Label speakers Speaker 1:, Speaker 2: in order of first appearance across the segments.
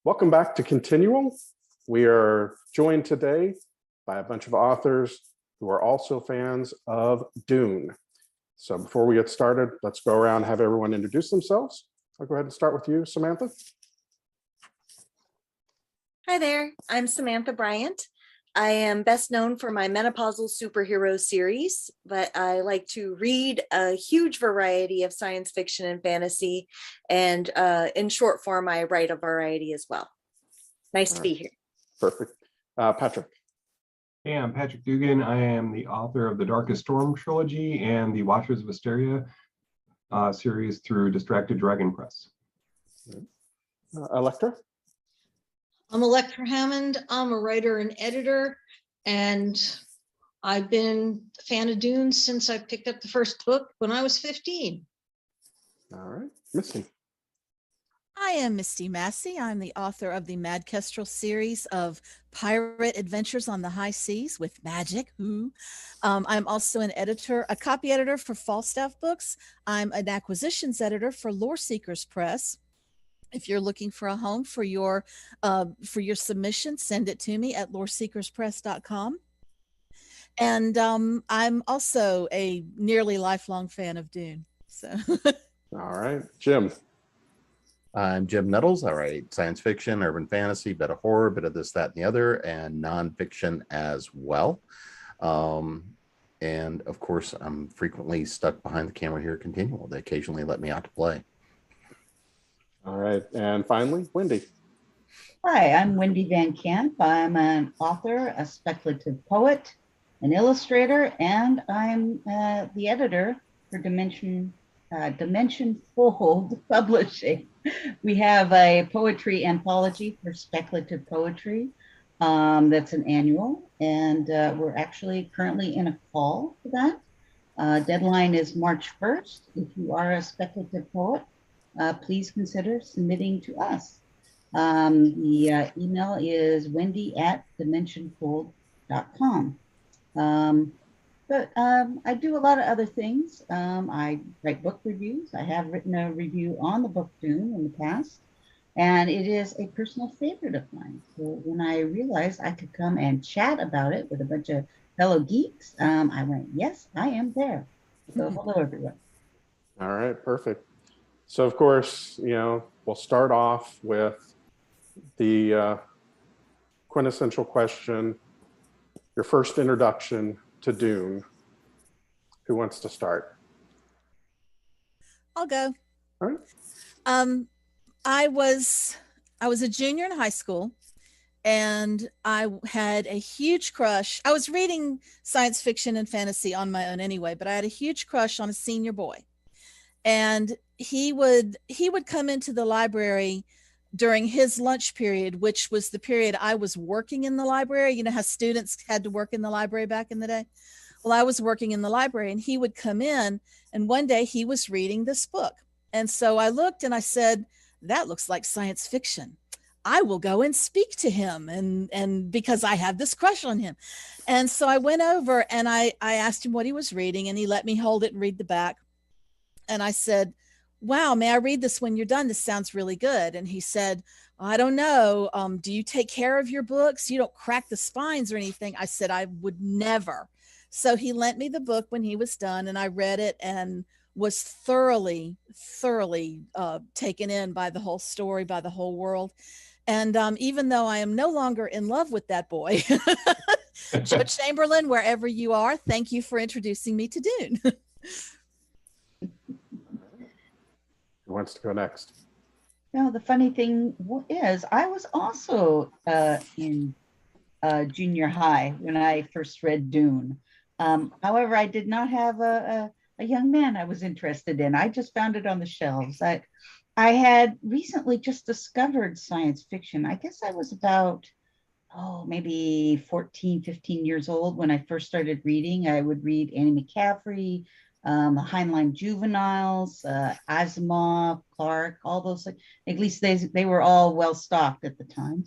Speaker 1: Welcome back to ConTinual. We are joined today by a bunch of authors who are also fans of Dune. So before we get started, let's go around and have everyone introduce themselves. I'll go ahead and start with you, Samantha.
Speaker 2: Hi there, I'm Samantha Bryant. I am best known for my menopausal superhero series, but I like to read a huge variety of science fiction and fantasy, and in short form, I write a variety as well. Nice to be here.
Speaker 1: Perfect. Patrick.
Speaker 3: Hey, I'm Patrick Dugan. I am the author of the Darkest Storm trilogy and the Watchers of Asteria series through Distracted Dragon Press.
Speaker 1: Elektra.
Speaker 4: I'm Elektra Hammond. I'm a writer and editor, and I've been a fan of Dune since I picked up the first book when I was 15.
Speaker 1: All right, Misty.
Speaker 5: I am Misty Massey. I'm the author of the Mad Kestrel series of pirate adventures on the high seas with magic. I'm also an editor, a copy editor for Falstaff Books. I'm an acquisitions editor for Lore Seekers Press. If you're looking for a home for your submission, send it to me at loreseekerspress.com. And I'm also a nearly lifelong fan of Dune. So,
Speaker 1: all right, Jim.
Speaker 6: I'm Jim Nettles. I write science fiction, urban fantasy, bit of horror, bit of this, that, and the other, and nonfiction as well. And of course, I'm frequently stuck behind the camera here at ConTinual. They occasionally let me out to play.
Speaker 1: All right, and finally, Wendy.
Speaker 7: Hi, I'm Wendy Van Camp. I'm an author, a speculative poet, an illustrator, and I'm the editor for Dimension Fold Publishing. We have a poetry anthology for speculative poetry that's an annual, and we're actually currently in a call for that. Deadline is March 1st. If you are a speculative poet, please consider submitting to us. The email is wendy@dimensionfold.com. But I do a lot of other things. I write book reviews. I have written a review on the book Dune in the past, and it is a personal favorite of mine. So when I realized I could come and chat about it with a bunch of fellow geeks, I went, yes, I am there. So hello, everyone.
Speaker 1: All right, perfect. So of course, we'll start off with the quintessential question, your first introduction to Dune. Who wants to start?
Speaker 5: I'll go.
Speaker 1: All right.
Speaker 5: I was a junior in high school, and I had a huge crush. I was reading science fiction and fantasy on my own anyway, but I had a huge crush on a senior boy. And he would come into the library during his lunch period, which was the period I was working in the library. You know how students had to work in the library back in the day? Well, I was working in the library, and he would come in, and one day he was reading this book. And so I looked and I said, that looks like science fiction. I will go and speak to him, and because I have this crush on him. And so I went over and I asked him what he was reading, and he let me hold it and read the back. And I said, wow, may I read this when you're done? This sounds really good. And he said, I don't know. Do you take care of your books? You don't crack the spines or anything. I said, I would never. So he lent me the book when he was done, and I read it and was thoroughly taken in by the whole story, by the whole world. And even though I am no longer in love with that boy, Judge Chamberlain, wherever you are, thank you for introducing me to Dune.
Speaker 1: Who wants to go next?
Speaker 7: Now, the funny thing is, I was also in junior high when I first read Dune. However, I did not have a young man I was interested in. I just found it on the shelves. I had recently just discovered science fiction. I guess I was about, maybe 14, 15 years old when I first started reading. I would read Annie McCaffrey, Heinlein Juveniles, Asimov, Clark, all those. At least they were all well stocked at the time.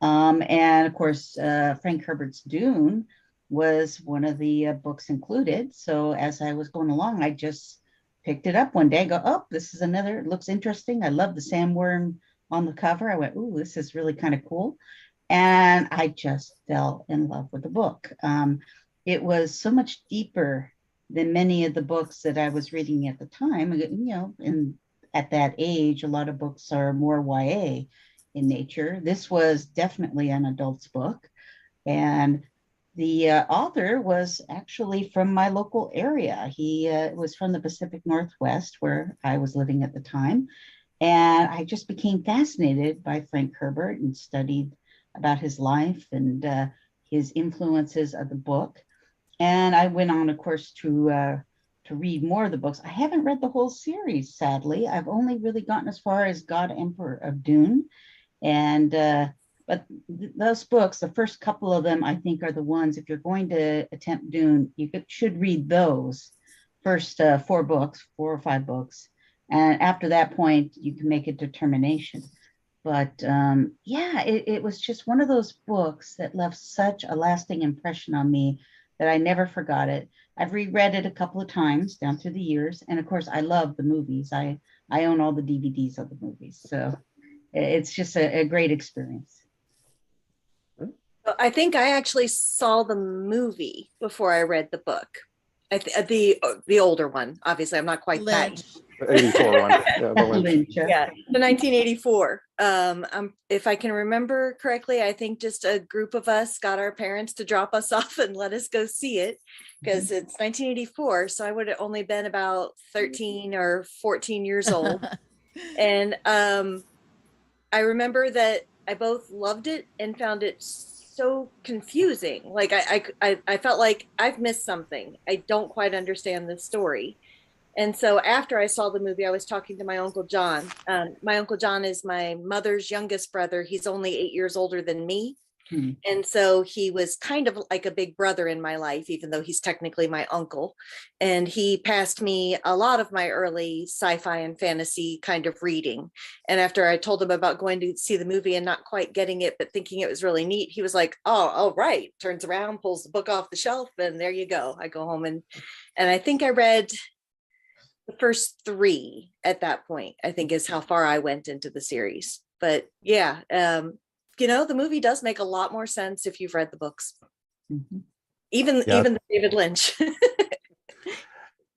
Speaker 7: And of course, Frank Herbert's Dune was one of the books included. So as I was going along, I just picked it up one day, go, oh, this is another, it looks interesting. I love the sandworm on the cover. I went, ooh, this is really kind of cool. And I just fell in love with the book. It was so much deeper than many of the books that I was reading at the time. And at that age, a lot of books are more YA in nature. This was definitely an adult's book. And the author was actually from my local area. He was from the Pacific Northwest, where I was living at the time. And I just became fascinated by Frank Herbert and studied about his life and his influences of the book. And I went on, of course, to read more of the books. I haven't read the whole series, sadly. I've only really gotten as far as God Emperor of Dune. And but those books, the first couple of them, I think, are the ones, if you're going to attempt Dune, should read those first 4 or 5 books. And after that point, you can make a determination. But yeah, it was just one of those books that left such a lasting impression on me that I never forgot it. I've reread it a couple of times down through the years. And of course, I love the movies. I own all the DVDs of the movies. So it's just a great experience.
Speaker 2: I think I actually saw the movie before I read the book. The older one. Obviously, I'm not quite
Speaker 5: Lynch.
Speaker 2: that.
Speaker 1: The 84 one. Yeah, the Lynch.
Speaker 7: Lynch.
Speaker 2: Yeah, the 1984. If I can remember correctly, I think just a group of us got our parents to drop us off and let us go see it because it's 1984. So I would have only been about 13 or 14 years old. And I remember that I both loved it and found it so confusing. Like I felt like I've missed something. I don't quite understand the story. And so after I saw the movie, I was talking to my Uncle John. My Uncle John is my mother's youngest brother. He's only 8 years older than me. And so he was kind of like a big brother in my life, even though he's technically my uncle. And he passed me a lot of my early sci-fi and fantasy kind of reading. And after I told him about going to see the movie and not quite getting it, but thinking it was really neat, he was like, oh, right. Turns around, pulls the book off the shelf, and there you go. I go home and I think I read the first 3 at that point, I think is how far I went into the series. But yeah, the movie does make a lot more sense if you've read the books. Even the David Lynch.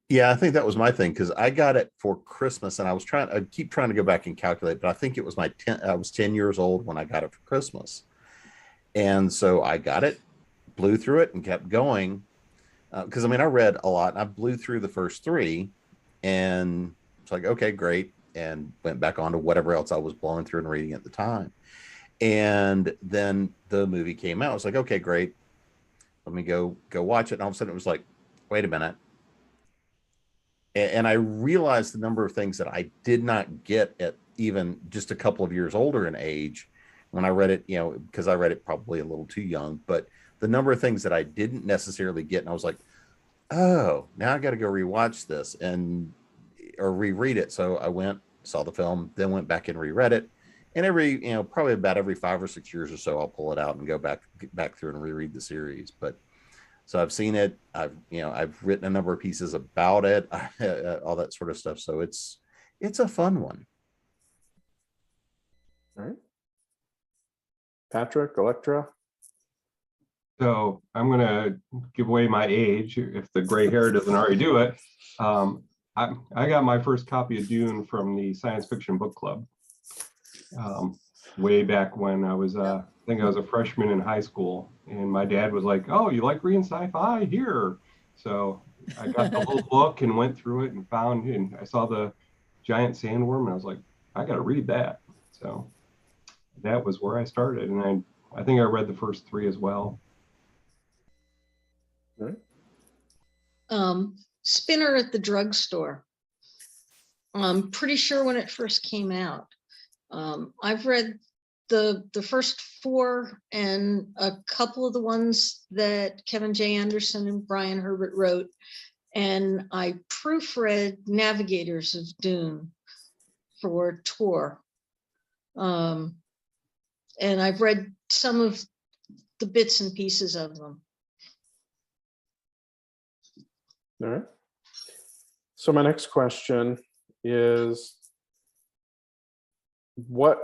Speaker 6: Yeah, I think that was my thing because I got it for Christmas and I keep trying to go back and calculate, but I think it was I was 10 years old when I got it for Christmas. And so I got it, blew through it and kept going. Because I read a lot and I blew through the first 3 and it's like, okay, great. And went back on to whatever else I was blowing through and reading at the time. And then the movie came out. I was like, okay, great. Let me go watch it. And all of a sudden it was like, wait a minute. And I realized the number of things that I did not get at even just a couple of years older in age when I read it, because I read it probably a little too young, but the number of things that I didn't necessarily get. And I was like, oh, now I got to go rewatch this or reread it. So I went, saw the film, then went back and reread it. And probably about every 5 or 6 years or so, I'll pull it out and go back through and reread the series. But so I've seen it. I've written a number of pieces about it, all that sort of stuff. So it's a fun one.
Speaker 1: All right. Patrick, Elektra.
Speaker 3: So I'm going to give away my age if the gray hair doesn't already do it. I got my first copy of Dune from the Science Fiction Book Club way back when I was, I think I was a freshman in high school. And my dad was like, oh, you like reading sci-fi? Here. So I got the whole book and went through it and I saw the giant sandworm and I was like, I got to read that. So that was where I started. And I think I read the first 3 as well.
Speaker 1: All right.
Speaker 4: Spinner at the drugstore. I'm pretty sure when it first came out. I've read the first 4 and a couple of the ones that Kevin J. Anderson and Brian Herbert wrote. And I proofread Navigators of Dune for Tor. And I've read some of the bits and pieces of them.
Speaker 1: All right. So my next question is,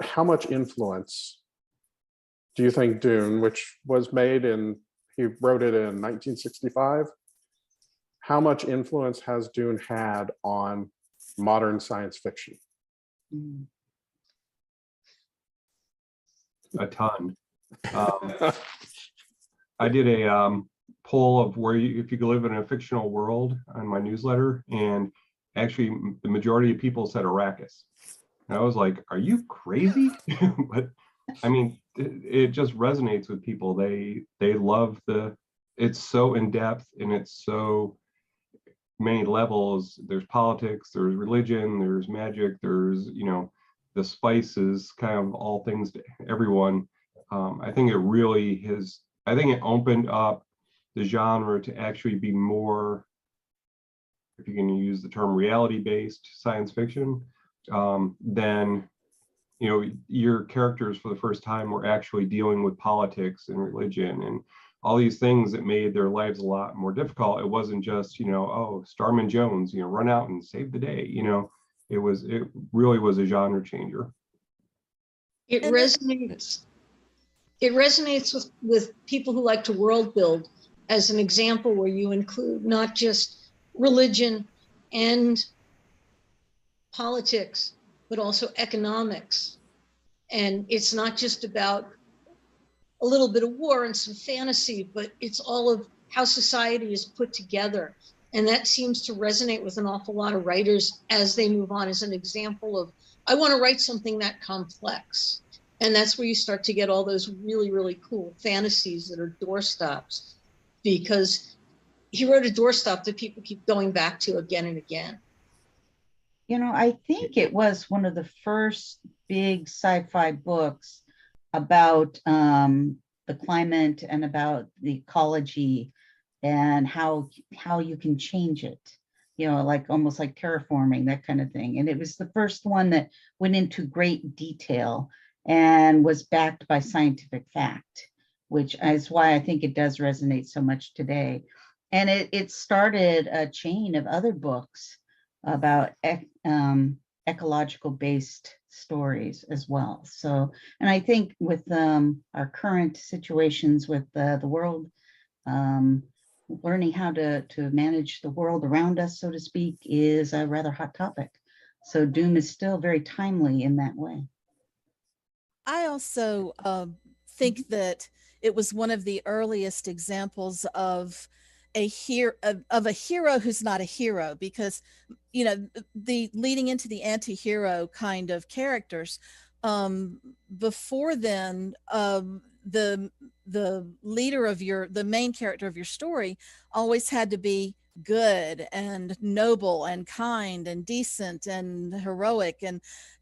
Speaker 1: how much influence do you think Dune, which was made he wrote it in 1965, how much influence has Dune had on modern science fiction?
Speaker 7: Mm.
Speaker 3: A ton. I did a poll of if you could live in a fictional world on my newsletter, and actually the majority of people said Arrakis. And I was like, are you crazy? But I mean, it just resonates with people. They love it's so in depth, and it's so many levels. There's politics, there's religion, there's magic, there's, the spices, kind of all things to everyone. I think it opened up the genre to actually be more, if you can use the term, reality-based science fiction. Then, your characters for the first time were actually dealing with politics and religion and all these things that made their lives a lot more difficult. It wasn't just, oh, Starman Jones, run out and save the day. It really was a genre changer.
Speaker 4: It resonates. It resonates with people who like to world build, as an example where you include not just religion and politics, but also economics. And it's not just about a little bit of war and some fantasy, but it's all of how society is put together. And that seems to resonate with an awful lot of writers as they move on, as an example of, I want to write something that complex. And that's where you start to get all those really, really cool fantasies that are doorstops, because he wrote a doorstop that people keep going back to again and again.
Speaker 7: I think it was one of the first big sci-fi books about the climate and about the ecology and how you can change it, like almost like terraforming, that kind of thing. And it was the first one that went into great detail and was backed by scientific fact, which is why I think it does resonate so much today. And it started a chain of other books about ecological based stories as well. So, and I think with our current situations with the world, learning how to manage the world around us, so to speak, is a rather hot topic. So Dune is still very timely in that way.
Speaker 5: I also think that it was one of the earliest examples of a hero who's not a hero, because the leading into the anti-hero kind of characters, before then, the leader of the main character of your story always had to be good and noble and kind and decent and heroic,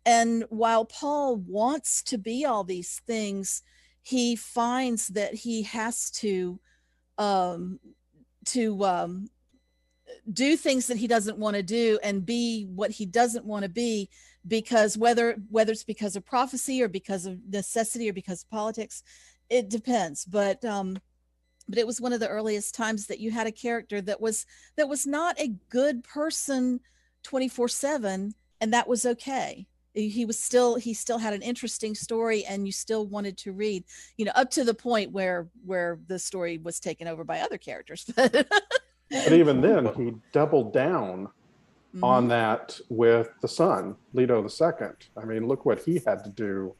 Speaker 5: and while Paul wants to be all these things, he finds that he has to do things that he doesn't want to do and be what he doesn't want to be, because whether it's because of prophecy or because of necessity or because of politics, it depends. But it was one of the earliest times that you had a character that was not a good person 24/7, and that was okay. He still had an interesting story, and you still wanted to read, up to the point where the story was taken over by other characters.
Speaker 1: But even then, he doubled down on that with the son, Leto II. I mean, look what he had to do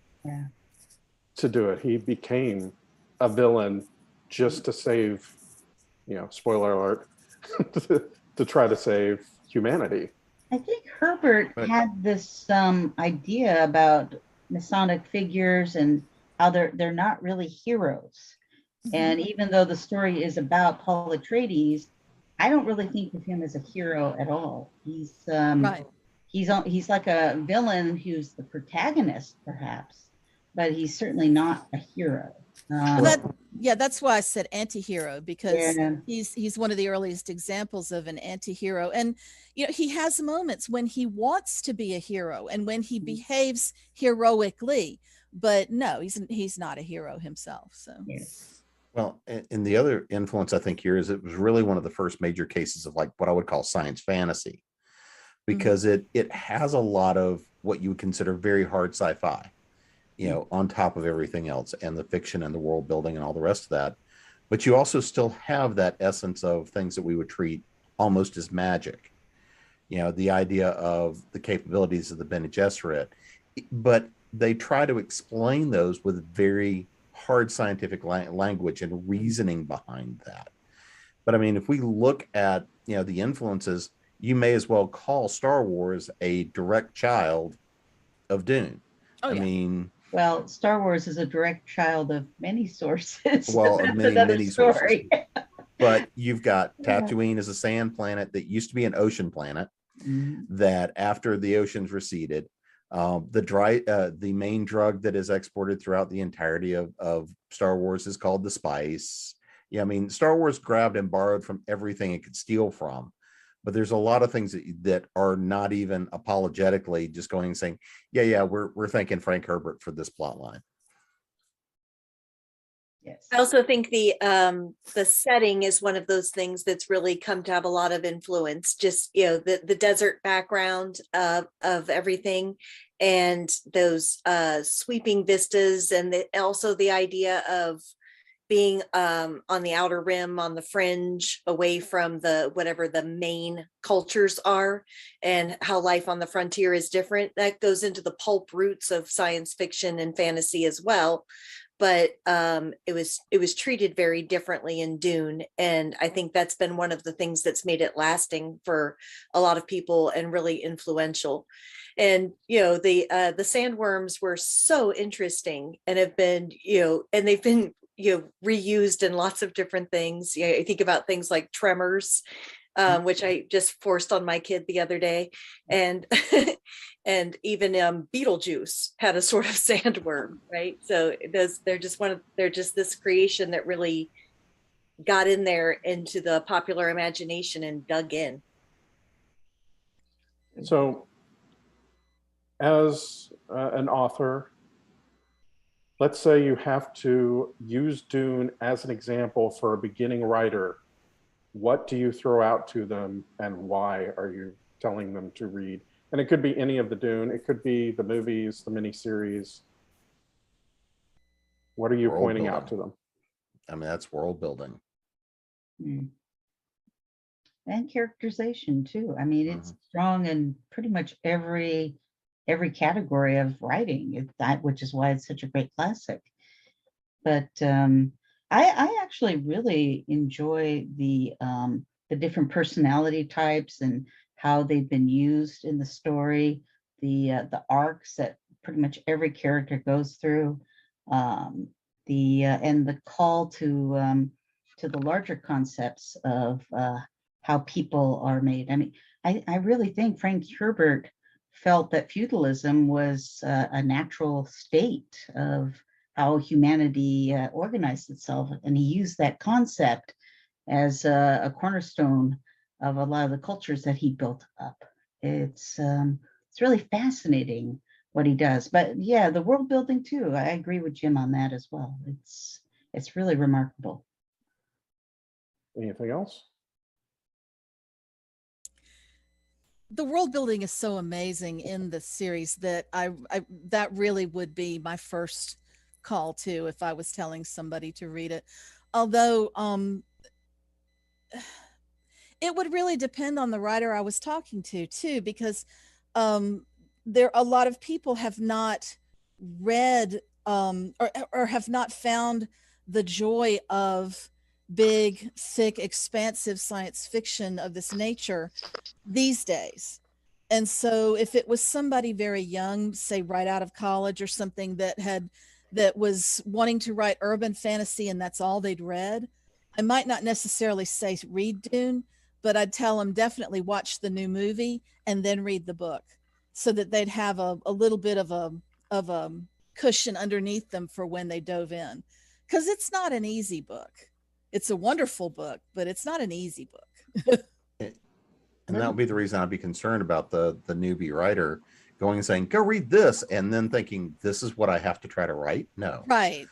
Speaker 1: to do it. He became a villain just to save, spoiler alert, to try to save humanity.
Speaker 7: I think Herbert had this idea about Masonic figures and how they're not really heroes. And even though the story is about Paul Atreides, I don't really think of him as a hero at all. He's he's like a villain who's the protagonist, perhaps, but he's certainly not a hero.
Speaker 5: That's why I said anti-hero, because he's one of the earliest examples of an anti-hero. And he has moments when he wants to be a hero and when he behaves heroically, but no, he's not a hero himself. So
Speaker 6: Well, and the other influence I think here is it was really one of the first major cases of like what I would call science fantasy, because it has a lot of what you would consider very hard sci-fi, you know, on top of everything else, and the fiction and the world building and all the rest of that. But you also still have that essence of things that we would treat almost as magic. You know, the idea of the capabilities of the Bene Gesserit, but they try to explain those with very hard scientific language and reasoning behind that. But I mean, if we look at, you know, the influences, you may as well call Star Wars a direct child of Dune.
Speaker 5: Oh,
Speaker 6: I
Speaker 5: yeah.
Speaker 6: mean,
Speaker 7: Well, Star Wars is a direct child of many sources.
Speaker 6: well, of
Speaker 7: That's
Speaker 6: many,
Speaker 7: another
Speaker 6: many
Speaker 7: story.
Speaker 6: sources. But you've got
Speaker 7: Yeah.
Speaker 6: Tatooine as a sand planet that used to be an ocean planet,
Speaker 7: Mhm.
Speaker 6: that after the oceans receded, the main drug that is exported throughout the entirety of Star Wars is called the spice. Yeah, I mean, Star Wars grabbed and borrowed from everything it could steal from, but there's a lot of things that are not even apologetically just going and saying, yeah, we're thanking Frank Herbert for this plot line.
Speaker 7: Yes.
Speaker 2: I also think the setting is one of those things that's really come to have a lot of influence. Just, you know, the desert background of everything, and those sweeping vistas, and also the idea of being on the outer rim, on the fringe, away from whatever the main cultures are, and how life on the frontier is different. That goes into the pulp roots of science fiction and fantasy as well. But it was treated very differently in Dune, and I think that's been one of the things that's made it lasting for a lot of people and really influential. And you know, the sandworms were so interesting, and have been, you know, and they've been, you know, reused in lots of different things. You know, I think about things like Tremors, which I just forced on my kid the other day, and and even Beetlejuice had a sort of sandworm, right? So they're just this creation that really got in there into the popular imagination and dug in.
Speaker 1: So, as an author, let's say you have to use Dune as an example for a beginning writer. What do you throw out to them, and why are you telling them to read? And it could be any of the Dune. It could be the movies, the miniseries. What are you
Speaker 6: World
Speaker 1: pointing out
Speaker 6: building.
Speaker 1: to them?
Speaker 6: I mean, that's world building.
Speaker 7: Mm. And characterization too. I mean, it's strong in pretty much every category of writing. It's that, which is why it's such a great classic. But I actually really enjoy the different personality types and how they've been used in the story, the arcs that pretty much every character goes through, and the call to the larger concepts of how people are made. I mean, I really think Frank Herbert felt that feudalism was a natural state of how humanity organized itself, and he used that concept as a cornerstone of a lot of the cultures that he built up. It's really fascinating what he does. But yeah, the world building too. I agree with Jim on that as well. It's really remarkable.
Speaker 1: Anything else?
Speaker 5: The world building is so amazing in the series that I that really would be my first call to if I was telling somebody to read it. Although it would really depend on the writer I was talking to too, because there a lot of people have not read or have not found the joy of big, thick, expansive science fiction of this nature these days. And so if it was somebody very young, say right out of college or something, that was wanting to write urban fantasy and that's all they'd read, I might not necessarily say read Dune, but I'd tell them definitely watch the new movie and then read the book, so that they'd have a little bit of a cushion underneath them for when they dove in. Because it's not an easy book. It's a wonderful book, but it's not an easy book.
Speaker 6: And that would be the reason I'd be concerned about the newbie writer, going and saying, go read this, and then thinking, this is what I have to try to write. No.
Speaker 5: Right.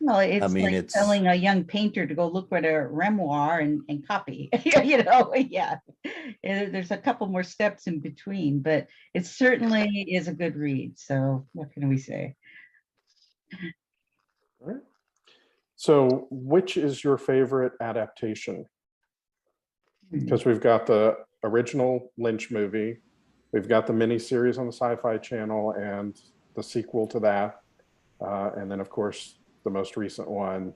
Speaker 7: Well, it's
Speaker 6: mean,
Speaker 7: like
Speaker 6: it's-
Speaker 7: telling a young painter to go look at a memoir and copy. Yeah. There's a couple more steps in between, but it certainly is a good read. So what can we say?
Speaker 1: All right. So which is your favorite adaptation? Because we've got the original Lynch movie, we've got the miniseries on the Sci-Fi Channel, and the sequel to that, and then of course the most recent one,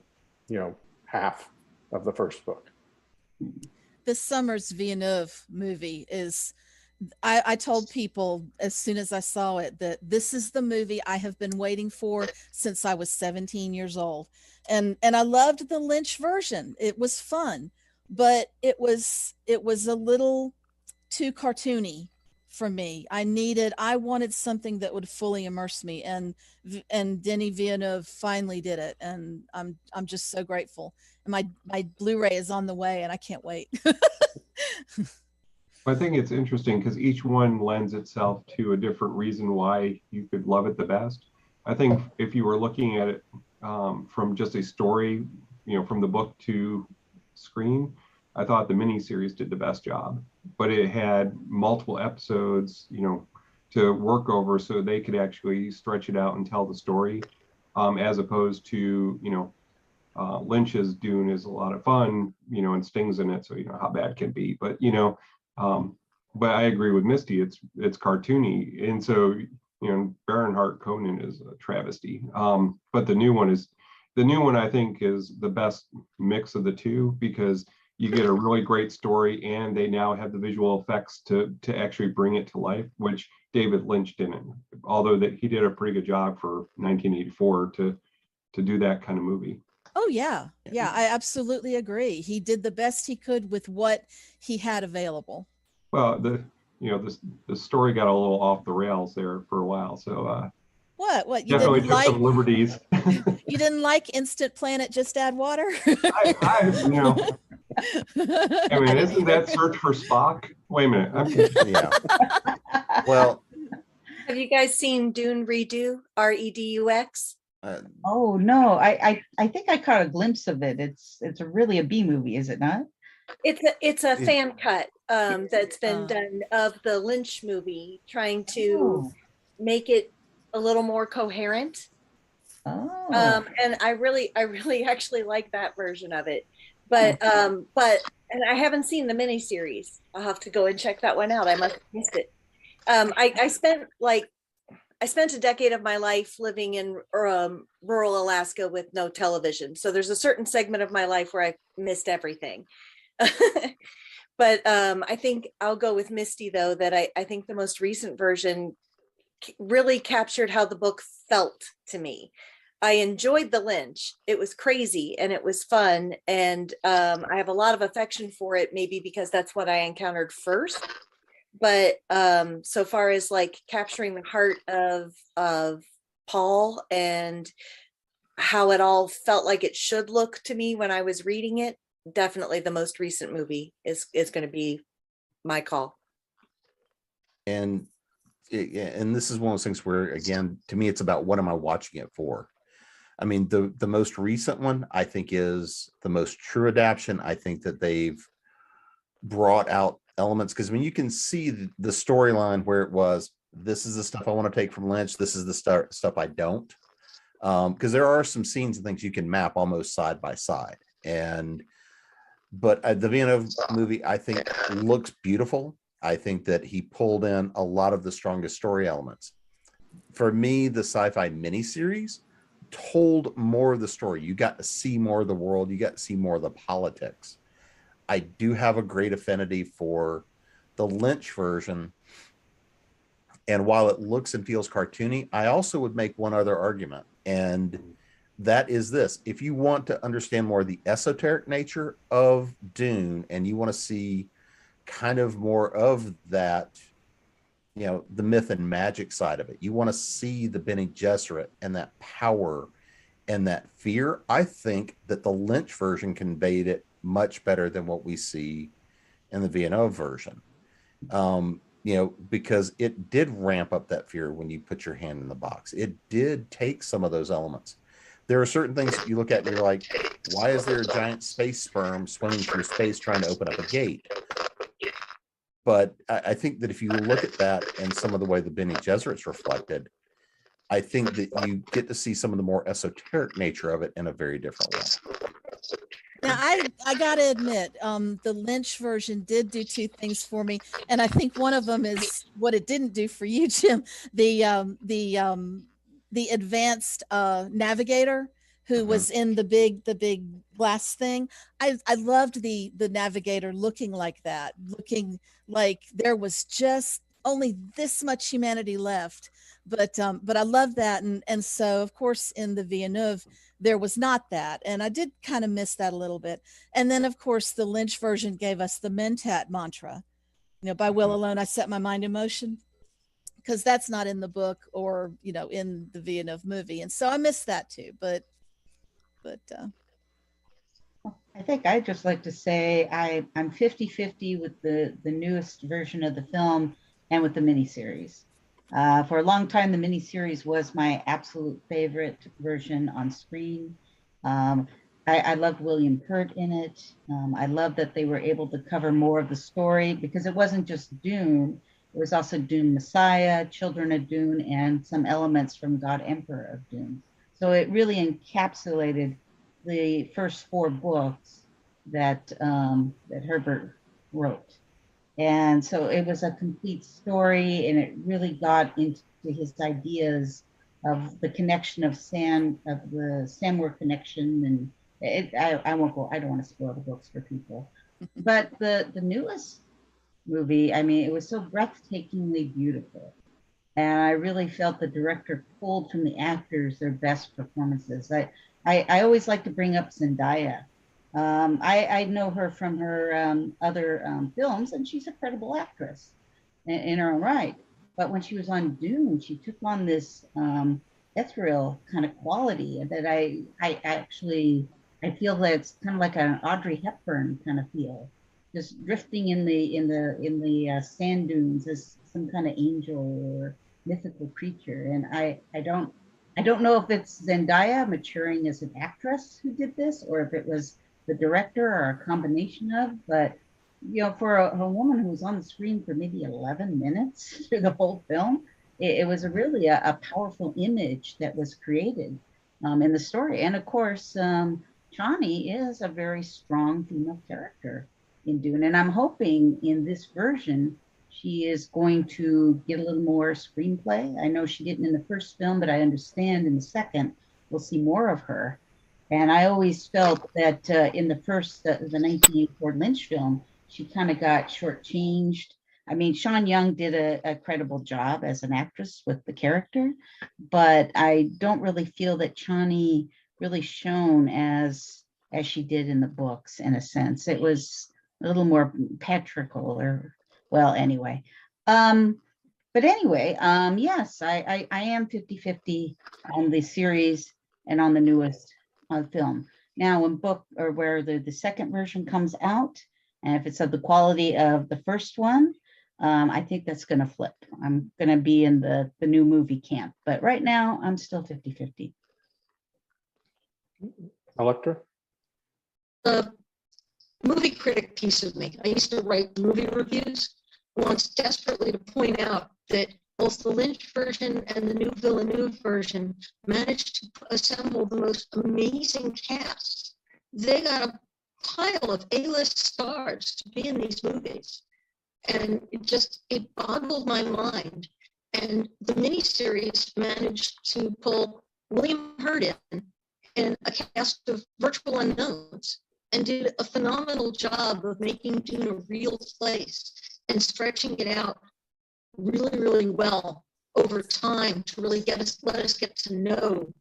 Speaker 1: half of the first book.
Speaker 5: This summer's Villeneuve movie is, I told people as soon as I saw it that this is the movie I have been waiting for since I was 17 years old. And I loved the Lynch version. It was fun, but it was a little too cartoony for me. I wanted something that would fully immerse me, and Denis Villeneuve finally did it, and I'm just so grateful. And my Blu-ray is on the way, and I can't wait.
Speaker 3: I think it's interesting because each one lends itself to a different reason why you could love it the best. I think if you were looking at it from just a story, from the book to screen, I thought the miniseries did the best job, but it had multiple episodes, to work over so they could actually stretch it out and tell the story, as opposed to, Lynch's Dune is a lot of fun, and Sting's in it, so how bad can it be, but but I agree with Misty, it's cartoony, and so Baron Conan is a travesty, but the new one I think is the best mix of the two, because you get a really great story, and they now have the visual effects to actually bring it to life, which David Lynch didn't, although that he did a pretty good job for 1984 to do that kind of movie.
Speaker 5: Oh yeah, I absolutely agree. He did the best he could with what he had available.
Speaker 3: Well, the story got a little off the rails there for a while, so
Speaker 5: What you
Speaker 3: definitely
Speaker 5: didn't
Speaker 3: took
Speaker 5: like?
Speaker 3: some liberties.
Speaker 5: You didn't like Instant Planet, just add water?
Speaker 3: I mean, isn't that Search for Spock? Wait a minute.
Speaker 6: Yeah. Well,
Speaker 2: Have you guys seen Dune Redo, REDUX?
Speaker 7: Oh no, I think I caught a glimpse of it. It's really a B movie, is it not?
Speaker 2: It's a fan cut that's been done of the Lynch movie, trying to make it a little more coherent.
Speaker 7: Oh.
Speaker 2: And I really actually like that version of it. But and I haven't seen the miniseries. I'll have to go and check that one out. I must have missed it. I spent a decade of my life living in rural Alaska with no television. So there's a certain segment of my life where I missed everything. But I think I'll go with Misty, though, that I think the most recent version really captured how the book felt to me. I enjoyed the Lynch. It was crazy and it was fun. And I have a lot of affection for it, maybe because that's what I encountered first. But so far as like capturing the heart of Paul and how it all felt like it should look to me when I was reading it, definitely the most recent movie is going to be my call.
Speaker 6: And this is one of those things where, again, to me, it's about what am I watching it for? I mean, the most recent one, I think, is the most true adaptation. I think that they've brought out elements, because you can see the storyline where it was, this is the stuff I want to take from Lynch, this is the stuff I don't, because there are some scenes and things you can map almost side by side. But the Villeneuve movie, I think, looks beautiful. I think that he pulled in a lot of the strongest story elements. For me, the sci-fi miniseries told more of the story. You got to see more of the world. You got to see more of the politics. I do have a great affinity for the Lynch version. And while it looks and feels cartoony, I also would make one other argument. And that is this: if you want to understand more of the esoteric nature of Dune, and you want to see kind of more of that, the myth and magic side of it, you want to see the Bene Gesserit and that power and that fear, I think that the Lynch version conveyed it much better than what we see in the Villeneuve version. because it did ramp up that fear when you put your hand in the box. It did take some of those elements. There are certain things that you look at and you're like, why is there a giant space sperm swimming through space trying to open up a gate? But I think that if you look at that and some of the way the Bene Gesserit's reflected, I think that you get to see some of the more esoteric nature of it in a very different way.
Speaker 5: Now, I gotta admit, the Lynch version did do two things for me, and I think one of them is what it didn't do for you, Jim. The advanced navigator who was in the big glass thing. I loved the navigator looking like that, looking like there was just only this much humanity left. But I love that, and so of course in the Villeneuve there was not that, and I did kind of miss that a little bit. And then of course the Lynch version gave us the Mentat mantra, by will alone I set my mind in motion, because that's not in the book or in the Villeneuve movie, and so I missed that too. But
Speaker 7: I think I'd just like to say I'm 50-50 with the newest version of the film and with the miniseries. For a long time, the miniseries was my absolute favorite version on screen. I loved William Hurt in it. I loved that they were able to cover more of the story, because it wasn't just Dune. It was also Dune Messiah, Children of Dune, and some elements from God Emperor of Dune. So it really encapsulated the first 4 books that Herbert wrote. And so it was a complete story, and it really got into his ideas of the connection of the Samwar connection. And I won't go, I don't want to spoil the books for people. But the newest movie, I mean, it was so breathtakingly beautiful. And I really felt the director pulled from the actors their best performances. I always like to bring up Zendaya. I know her from her other films, and she's a credible actress in her own right. But when she was on Dune, she took on this ethereal kind of quality that I feel that it's kind of like an Audrey Hepburn kind of feel, just drifting in the sand dunes as some kind of angel or mythical creature. And I don't know if it's Zendaya maturing as an actress who did this, or if it was the director or a combination of, but for a woman who was on the screen for maybe 11 minutes through the whole film, it was really a powerful image that was created in the story. And of course, Chani is a very strong female character in Dune, and I'm hoping in this version she is going to get a little more screenplay. I know she didn't in the first film, but I understand in the second we'll see more of her. And I always felt that in the first, the 1984 Lynch film, she kind of got shortchanged. I mean, Sean Young did a credible job as an actress with the character, but I don't really feel that Chani really shone as she did in the books, in a sense. It was a little more patriarchal, or, well, anyway. But anyway, yes, I am 50-50 on the series and on the newest film. Now, when book, or where the second version comes out, and if it's of the quality of the first one, I think that's going to flip. I'm going to be in the new movie camp, but right now I'm still 50-50.
Speaker 1: Elektra?
Speaker 4: The movie critic piece of me. I used to write movie reviews, wants desperately to point out that both the Lynch version and the new Villeneuve version managed to assemble the most amazing cast. They got a pile of A-list stars to be in these movies. And it boggled my mind. And the miniseries managed to pull William Hurt in and a cast of virtual unknowns, and did a phenomenal job of making Dune a real place and stretching it out really, really well over time to really let us get to know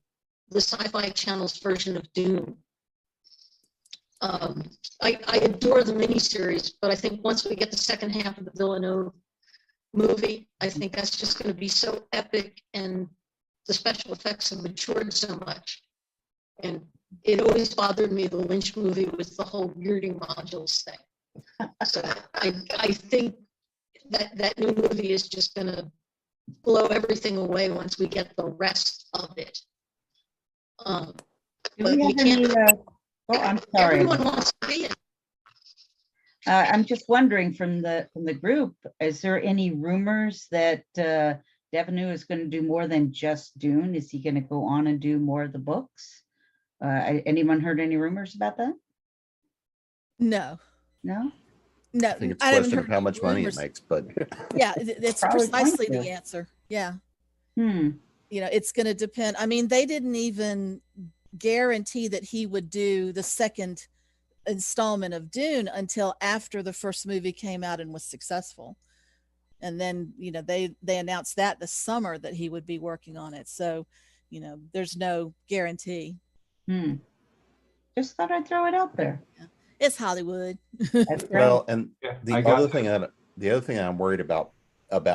Speaker 4: the Sci-Fi Channel's version of Dune. I adore the miniseries, but I think once we get the second half of the Villeneuve movie, I think that's just going to be so epic, and the special effects have matured so much. And it always bothered me, the Lynch movie, was the whole weirding modules thing. So I think that new movie is just gonna blow everything away once we get the rest of it.
Speaker 7: Do
Speaker 4: But
Speaker 7: we
Speaker 4: you
Speaker 7: have any,
Speaker 4: can't,
Speaker 7: I'm sorry.
Speaker 4: everyone wants to be it.
Speaker 7: I'm just wondering from the group, is there any rumors that Devenu is going to do more than just Dune? Is he going to go on and do more of the books? Anyone heard any rumors about that?
Speaker 5: No,
Speaker 7: No?
Speaker 5: no.
Speaker 6: I think it's a
Speaker 5: I haven't
Speaker 6: question of
Speaker 5: heard
Speaker 6: how
Speaker 5: any
Speaker 6: much money it
Speaker 5: rumors.
Speaker 6: makes, but
Speaker 5: Yeah, it's
Speaker 7: Probably going
Speaker 5: precisely
Speaker 7: to.
Speaker 5: the answer. Yeah.
Speaker 7: Hmm.
Speaker 5: You know, it's going to depend. I mean, they didn't even guarantee that he would do the second installment of Dune until after the first movie came out and was successful. And then, you know, they announced that this summer that he would be working on it. So, you know, there's no guarantee.
Speaker 7: Hmm. Just thought I'd throw it out there.
Speaker 5: It's Hollywood.
Speaker 7: That's right.
Speaker 6: well, and
Speaker 3: Yeah,
Speaker 6: the
Speaker 3: I got
Speaker 6: other thing I'm worried about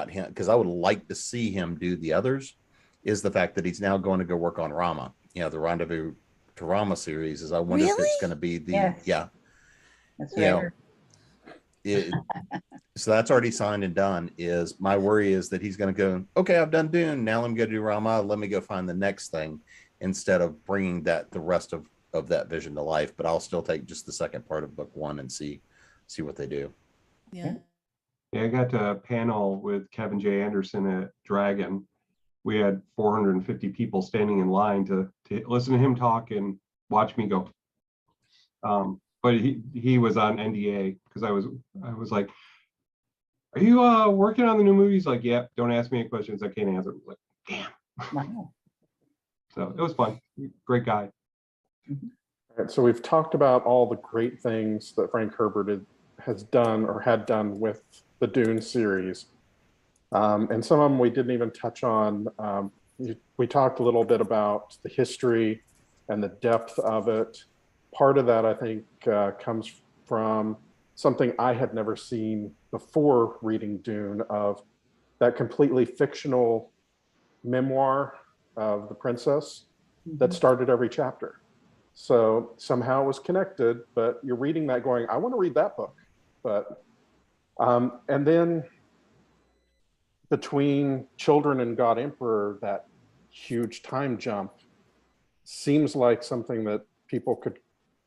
Speaker 6: him, because I would like to see him do the others, is the fact that he's now going to go work on Rama. You know, the Rendezvous to Rama series. Is I wonder if it's
Speaker 5: Really?
Speaker 6: going to be the
Speaker 7: Yes.
Speaker 6: yeah.
Speaker 7: That's
Speaker 6: You know,
Speaker 7: right.
Speaker 6: so that's already signed and done. Is my worry is that he's going to go, okay, I've done Dune, now let me go do Rama, let me go find the next thing, instead of bringing the rest of that vision to life. But I'll still take just the second part of book one and see what they do.
Speaker 5: Yeah.
Speaker 3: Yeah, I got to panel with Kevin J. Anderson at Dragon. We had 450 people standing in line to listen to him talk and watch me go. But he was on NDA because I was like, "Are you working on the new movie?" He's like, "Yeah, don't ask me any questions. I can't answer." I was like, damn.
Speaker 7: Wow.
Speaker 3: So it was fun. Great guy.
Speaker 1: All right, so we've talked about all the great things that Frank Herbert has done or had done with the Dune series. And some of them we didn't even touch on. We talked a little bit about the history and the depth of it. Part of that, I think, comes from something I had never seen before reading Dune, of that completely fictional memoir of the princess that started every chapter. So somehow it was connected, but you're reading that going, I want to read that book. But and then between Children and God Emperor, that huge time jump seems like something that people could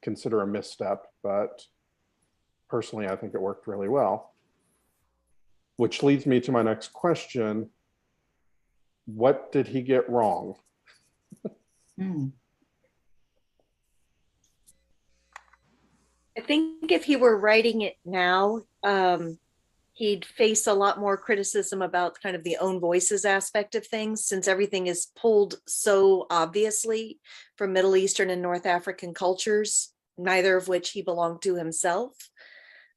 Speaker 1: consider a misstep, but personally, I think it worked really well. Which leads me to my next question. What did he get wrong?
Speaker 7: Hmm.
Speaker 2: I think if he were writing it now, he'd face a lot more criticism about kind of the own voices aspect of things, since everything is pulled so obviously from Middle Eastern and North African cultures, neither of which he belonged to himself.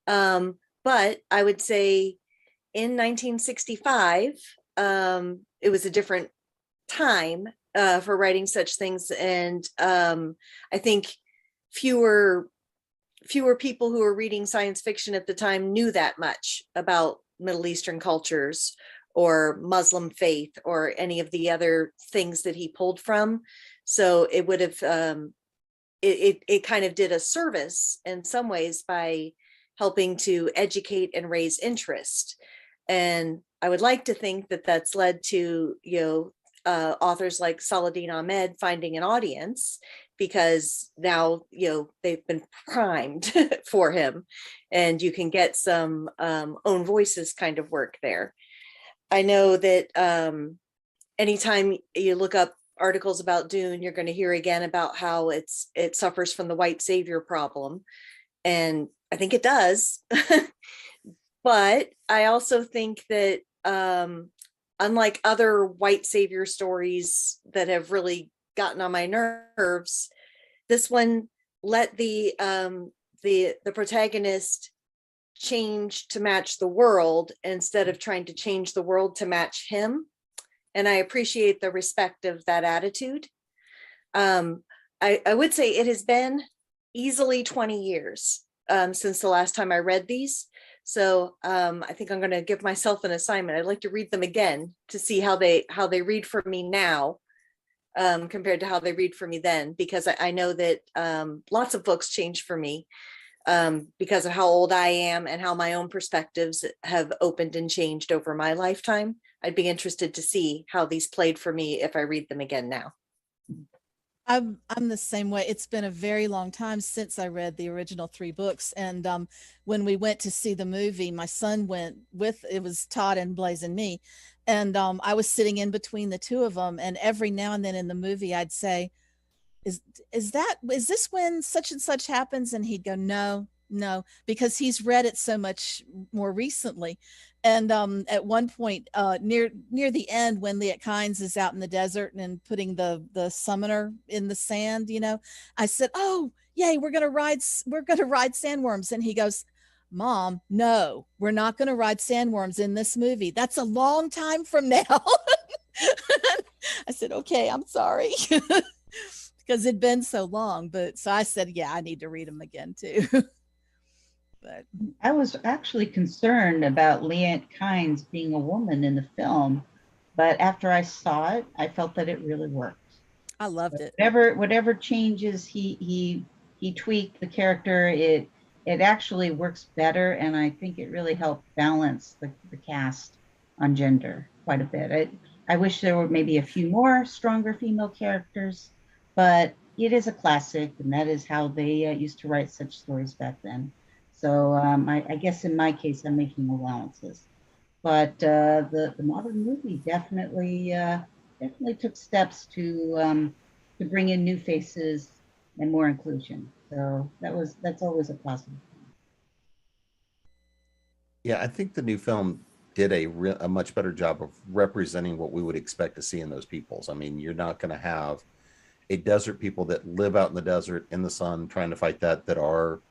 Speaker 2: But I would say in 1965, it was a different time for writing such things. And I think fewer people who were reading science fiction at the time knew that much about Middle Eastern cultures or Muslim faith or any of the other things that he pulled from. So it would have, it kind of did a service in some ways by helping to educate and raise interest. And I would like to think that that's led to, authors like Saladin Ahmed finding an audience, because now, they've been primed for him, and you can get some own voices kind of work there. I know that anytime you look up articles about Dune, you're going to hear again about how it suffers from the white savior problem. And I think it does. But I also think that unlike other white savior stories that have really gotten on my nerves, this one let the protagonist change to match the world instead of trying to change the world to match him. And I appreciate the respect of that attitude. I would say it has been easily 20 years since the last time I read these. So I think I'm going to give myself an assignment. I'd like to read them again to see how they read for me now compared to how they read for me then, because I know that lots of books changed for me because of how old I am and how my own perspectives have opened and changed over my lifetime. I'd be interested to see how these played for me if I read them again now.
Speaker 5: I'm the same way. It's been a very long time since I read the original 3 books. And when we went to see the movie, my son went with, it was Todd and Blaze and me. And I was sitting in between the two of them. And every now and then in the movie, I'd say, is this when such and such happens? And he'd go, no, because he's read it so much more recently. And at one point, near the end, when Liet Kynes is out in the desert and putting the summoner in the sand, I said, "Oh, yay, we're gonna ride sandworms." And he goes, "Mom, no, we're not gonna ride sandworms in this movie. That's a long time from now." I said, "Okay, I'm sorry." Because it'd been so long. But so I said, yeah, I need to read them again too. But
Speaker 7: I was actually concerned about Liet Kynes being a woman in the film, but after I saw it, I felt that it really worked.
Speaker 5: I loved it.
Speaker 7: Whatever changes he tweaked the character, it actually works better, and I think it really helped balance the cast on gender quite a bit. I wish there were maybe a few more stronger female characters, but it is a classic, and that is how they used to write such stories back then. So I guess in my case, I'm making allowances. But the modern movie definitely took steps to bring in new faces and more inclusion. So that's always a positive.
Speaker 6: Yeah, I think the new film did a much better job of representing what we would expect to see in those peoples. I mean, you're not going to have a desert people that live out in the desert in the sun trying to fight that are,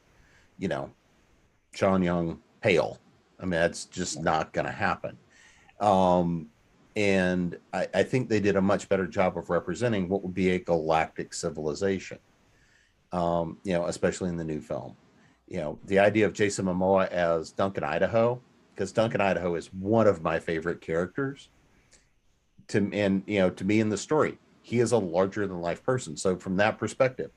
Speaker 6: Sean Young pale. I mean, that's just not going to happen. And I think they did a much better job of representing what would be a galactic civilization, especially in the new film. The idea of Jason Momoa as Duncan Idaho, because Duncan Idaho is one of my favorite characters to me in the story. He is a larger than life person. So from that perspective,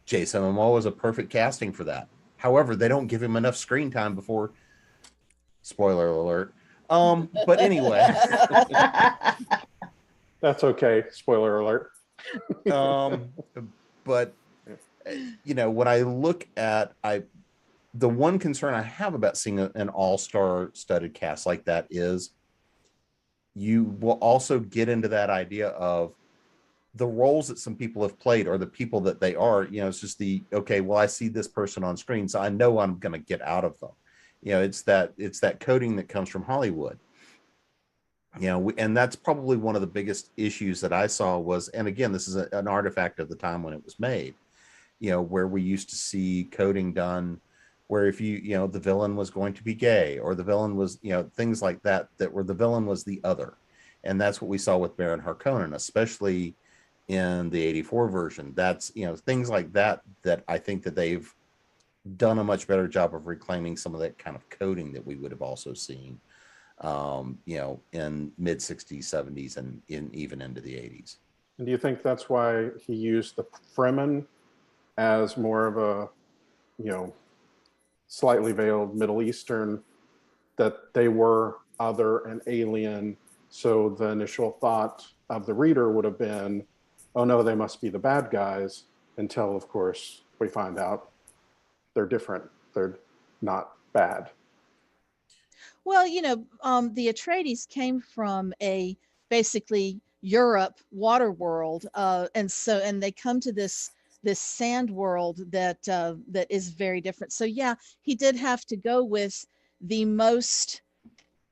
Speaker 6: Jason Momoa is a perfect casting for that. However, they don't give him enough screen time before, spoiler alert. But anyway.
Speaker 1: That's okay. Spoiler alert.
Speaker 6: But when I look at the one concern I have about seeing an all-star studded cast like that is you will also get into that idea of the roles that some people have played or the people that they are. It's just I see this person on screen, so I know I'm going to get out of them. It's that coding that comes from Hollywood. And that's probably one of the biggest issues that I saw was, and again, this is an artifact of the time when it was made, where we used to see coding done where if the villain was going to be gay or the villain was, things like that where the villain was the other. And that's what we saw with Baron Harkonnen, especially in the 84 version. That's, things like that I think that they've done a much better job of reclaiming some of that kind of coding that we would have also seen, in mid 60s, 70s, and even into the 80s.
Speaker 1: And do you think that's why he used the Fremen as more of a, slightly veiled Middle Eastern, that they were other and alien? So the initial thought of the reader would have been, oh no, they must be the bad guys, until of course we find out they're different. They're not bad.
Speaker 5: Well, the Atreides came from a basically Europe water world, and they come to this sand world that is very different. So yeah, he did have to go with the most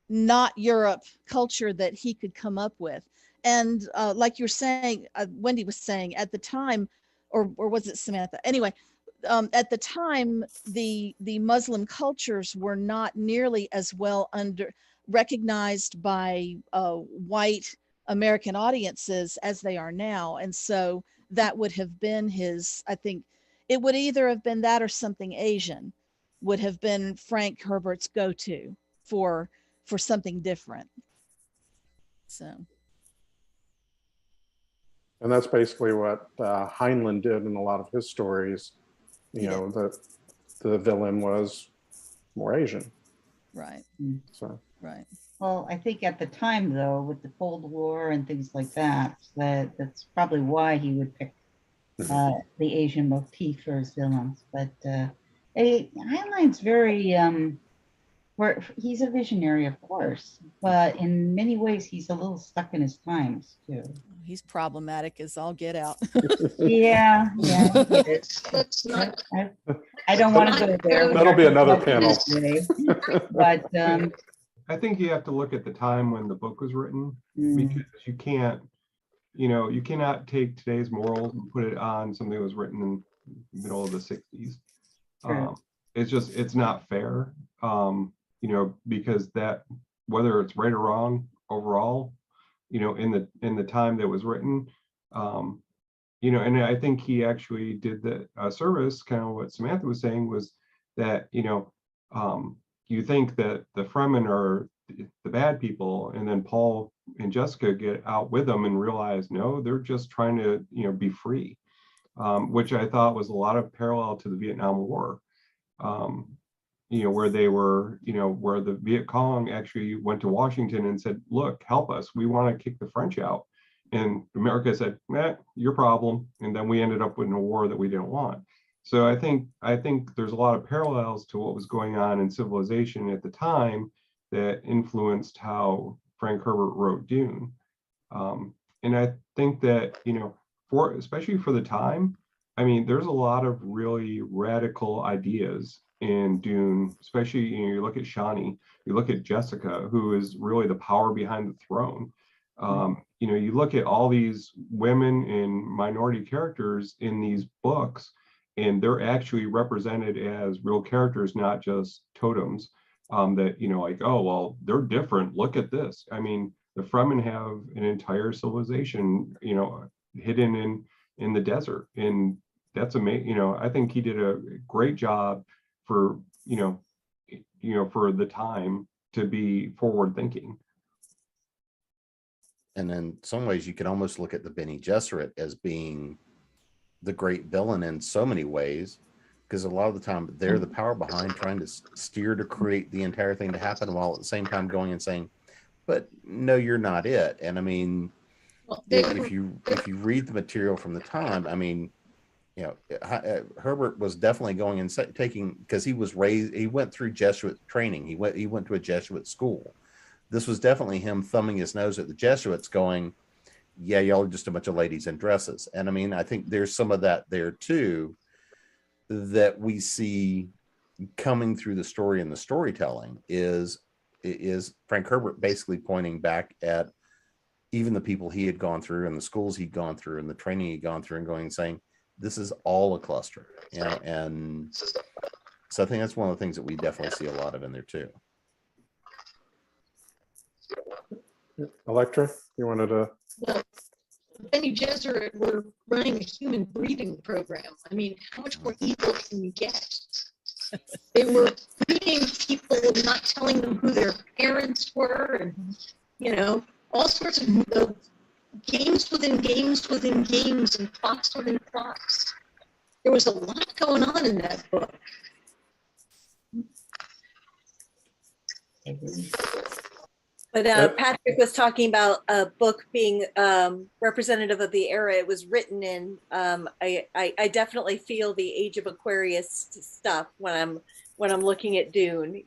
Speaker 5: not Europe culture that he could come up with. And like you're saying, Wendy was saying at the time, or was it Samantha? Anyway, at the time, the Muslim cultures were not nearly as well recognized by white American audiences as they are now. And so that would have been I think it would either have been that or something Asian would have been Frank Herbert's go-to for something different. So.
Speaker 1: And that's basically what Heinlein did in a lot of his stories. That the villain was more Asian.
Speaker 5: Right.
Speaker 1: So
Speaker 5: Right.
Speaker 7: Well, I think at the time, though, with the Cold War and things like that, that's probably why he would pick the Asian motif for his villains. But Heinlein's very, where he's a visionary, of course, but in many ways, he's a little stuck in his times, too.
Speaker 5: He's problematic as all get out.
Speaker 7: Yeah,
Speaker 4: Let's not.
Speaker 7: I don't want to go there.
Speaker 1: That'll be another panel.
Speaker 7: But
Speaker 3: I think you have to look at the time when the book was written, because you can't, you cannot take today's morals and put it on something that was written in the middle of the 60s. It's not fair, because that, whether it's right or wrong overall, in the time that was written, and I think he actually did the service, kind of what Samantha was saying, was that, you think that the Fremen are the bad people, and then Paul and Jessica get out with them and realize, no, they're just trying to, be free, which I thought was a lot of parallel to the Vietnam War, where they were, where the Viet Cong actually went to Washington and said, look, help us, we want to kick the French out. And America said, your problem. And then we ended up with a war that we didn't want. So I think there's a lot of parallels to what was going on in civilization at the time that influenced how Frank Herbert wrote Dune. And I think that, especially for the time, I mean, there's a lot of really radical ideas in Dune, especially, you look at Shani, you look at Jessica, who is really the power behind the throne. You look at all these women and minority characters in these books, and they're actually represented as real characters, not just totems that, like, oh, well, they're different. Look at this. I mean, the Fremen have an entire civilization, hidden in the desert. And that's amazing. I think he did a great job for, for the time to be forward thinking.
Speaker 6: And in some ways, you can almost look at the Bene Gesserit as being the great villain in so many ways, because a lot of the time they're the power behind trying to steer to create the entire thing to happen, while at the same time going and saying, but no, you're not it. And I mean, if you read the material from the time, I mean, Herbert was definitely going and taking, because he was raised, he went through Jesuit training. He went to a Jesuit school. This was definitely him thumbing his nose at the Jesuits going, yeah, y'all are just a bunch of ladies in dresses. And I mean, I think there's some of that there too, that we see coming through the story and the storytelling is Frank Herbert basically pointing back at even the people he had gone through and the schools he'd gone through and the training he'd gone through, and going and saying, this is all a cluster. And so I think that's one of the things that we definitely see a lot of in there too.
Speaker 1: Elektra, you wanted to?
Speaker 4: Well, Bene Gesserit were running a human breeding program. I mean, how much more evil can you get? They were breeding people and not telling them who their parents were, and all sorts of games within games within games, and plots within plots. There was a lot going on in that book.
Speaker 2: But Patrick was talking about a book being representative of the era it was written in. I definitely feel the Age of Aquarius stuff when I'm looking at Dune.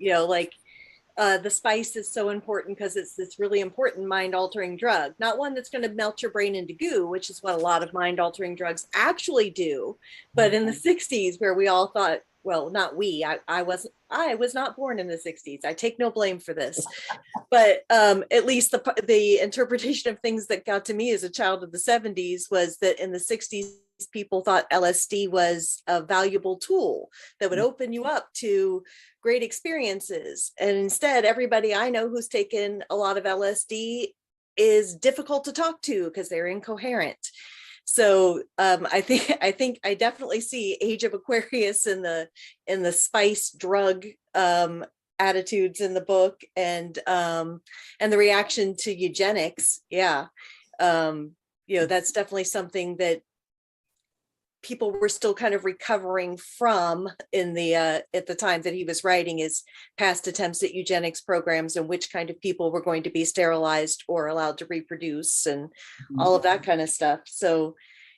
Speaker 2: The spice is so important because it's this really important mind-altering drug, not one that's going to melt your brain into goo, which is what a lot of mind-altering drugs actually do. But in the 60s, where we all thought, well, not we, I was not born in the 60s. I take no blame for this. But at least the interpretation of things that got to me as a child of the 70s was that in the 60s, people thought LSD was a valuable tool that would open you up to great experiences. And instead, everybody I know who's taken a lot of LSD is difficult to talk to because they're incoherent. So I think I definitely see Age of Aquarius in the spice drug attitudes in the book, and the reaction to eugenics. Yeah. That's definitely something that people were still kind of recovering from in the at the time that he was writing his past attempts at eugenics programs, and which kind of people were going to be sterilized or allowed to reproduce, and all of that kind of stuff. So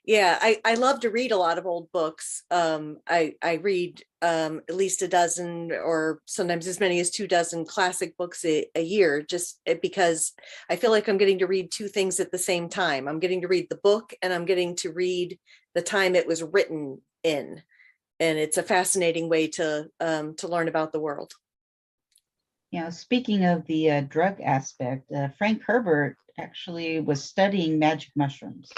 Speaker 2: yeah, I love to read a lot of old books. I read at least a dozen or sometimes as many as 24 classic books a year, just because I feel like I'm getting to read two things at the same time. I'm getting to read the book and I'm getting to read the time it was written in. And it's a fascinating way to learn about the world.
Speaker 7: Speaking of the drug aspect, Frank Herbert actually was studying magic mushrooms.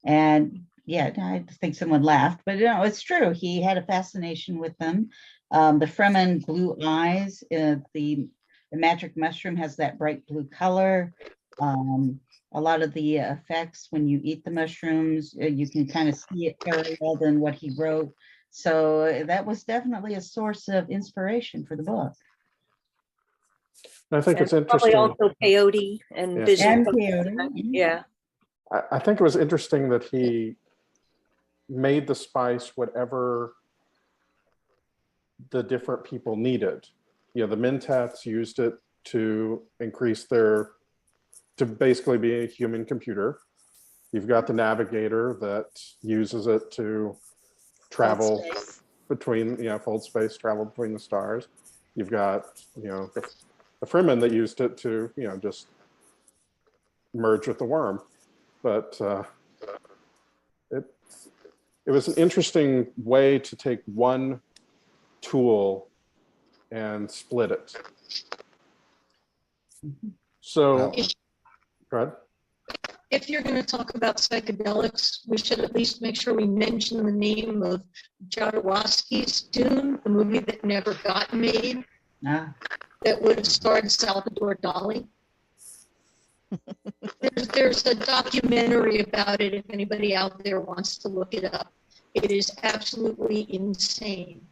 Speaker 7: And yeah, I think someone laughed, but it's true. He had a fascination with them. The Fremen blue eyes, the magic mushroom has that bright blue color. A lot of the effects when you eat the mushrooms, you can kind of see it paralleled in what he wrote. So that was definitely a source of inspiration for the book.
Speaker 1: I think
Speaker 2: And
Speaker 1: it's interesting.
Speaker 2: probably also peyote and
Speaker 1: Yeah.
Speaker 2: vision.
Speaker 7: And peyote,
Speaker 2: Yeah.
Speaker 1: I think it was interesting that he made the spice whatever the different people needed. The Mentats used it to increase to basically be a human computer. You've got the Navigator that uses it to travel between, fold space, travel between the stars. You've got, the Fremen that used it to, just merge with the worm. But it was an interesting way to take one tool and split it. So, go ahead.
Speaker 4: If you're going to talk about psychedelics, we should at least make sure we mention the name of Jodorowsky's Dune, the movie that never got made, that would have starred Salvador Dali. There's a documentary about it if anybody out there wants to look it up. It is absolutely insane.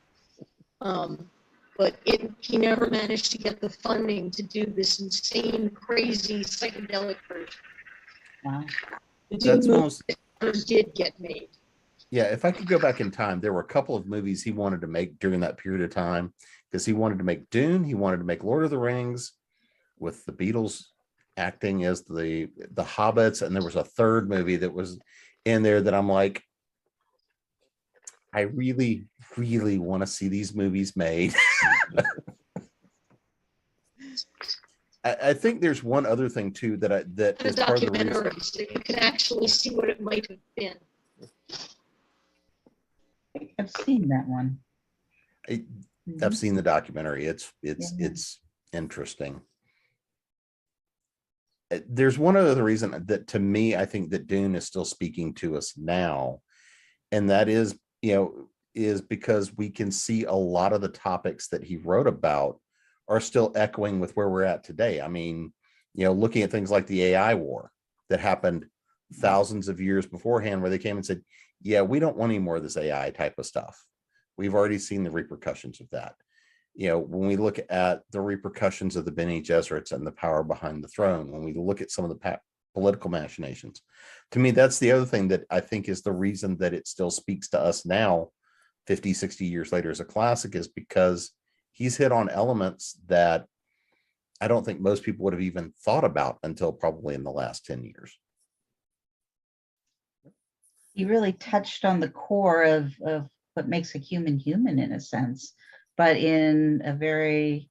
Speaker 4: But he never managed to get the funding to do this insane, crazy psychedelic version.
Speaker 7: Wow.
Speaker 6: That's most
Speaker 4: did get made.
Speaker 6: Yeah, if I could go back in time, there were a couple of movies he wanted to make during that period of time, because he wanted to make Dune, he wanted to make Lord of the Rings with the Beatles acting as the hobbits, and there was a third movie that was in there that I'm like, I really, really want to see these movies made. I think there's one other thing too that is part of the reason.
Speaker 4: So you can actually see what it might have been.
Speaker 7: I've seen that one.
Speaker 6: I've seen the documentary. It's interesting. There's one other reason that, to me, I think that Dune is still speaking to us now, and that is, is because we can see a lot of the topics that he wrote about are still echoing with where we're at today. I mean, looking at things like the AI war that happened thousands of years beforehand, where they came and said, yeah, we don't want any more of this AI type of stuff. We've already seen the repercussions of that. When we look at the repercussions of the Bene Gesserits and the power behind the throne, when we look at some of the political machinations, to me, that's the other thing that I think is the reason that it still speaks to us now, 50, 60 years later as a classic, is because he's hit on elements that I don't think most people would have even thought about until probably in the last 10 years.
Speaker 7: He really touched on the core of what makes a human human, in a sense, but in a very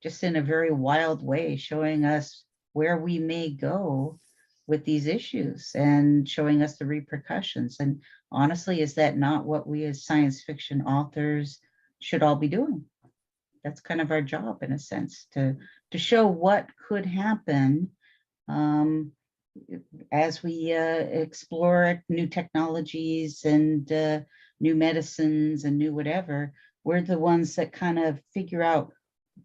Speaker 7: wild way, showing us where we may go with these issues and showing us the repercussions. And honestly, is that not what we as science fiction authors should all be doing? That's kind of our job, in a sense, to show what could happen as we explore new technologies and new medicines and new whatever. We're the ones that kind of figure out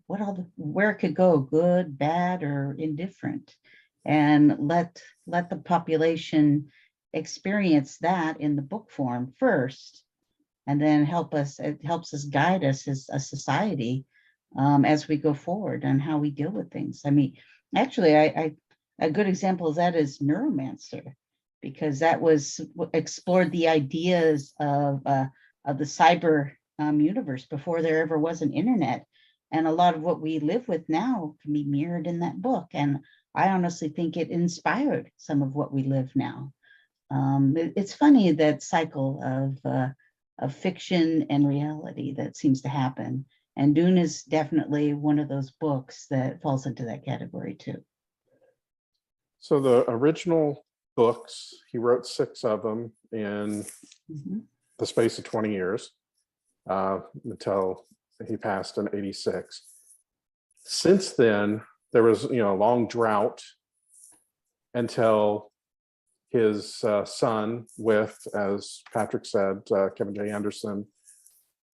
Speaker 7: where it could go, good, bad, or indifferent, and let the population experience that in the book form first, and then it helps us guide us as a society as we go forward on how we deal with things. I mean, actually, a good example of that is Neuromancer, because that was explored the ideas of the cyber universe before there ever was an internet. And a lot of what we live with now can be mirrored in that book. And I honestly think it inspired some of what we live now. It's funny, that cycle of fiction and reality that seems to happen. And Dune is definitely one of those books that falls into that category too.
Speaker 1: So the original books, he wrote 6 of them in the space of 20 years until he passed in 86. Since then, there was, a long drought until his son with, as Patrick said, Kevin J. Anderson,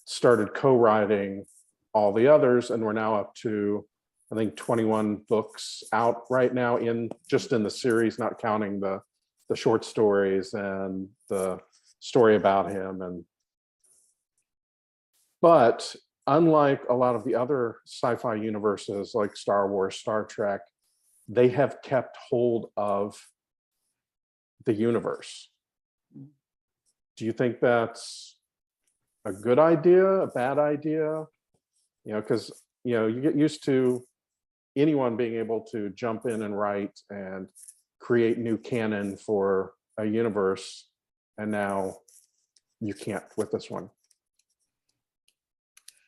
Speaker 1: started co-writing all the others, and we're now up to, I think, 21 books out right now in the series, not counting the short stories and the story about him. But unlike a lot of the other sci-fi universes like Star Wars, Star Trek, they have kept hold of the universe. Do you think that's a good idea, a bad idea? Because you get used to anyone being able to jump in and write and create new canon for a universe, and now you can't with this one.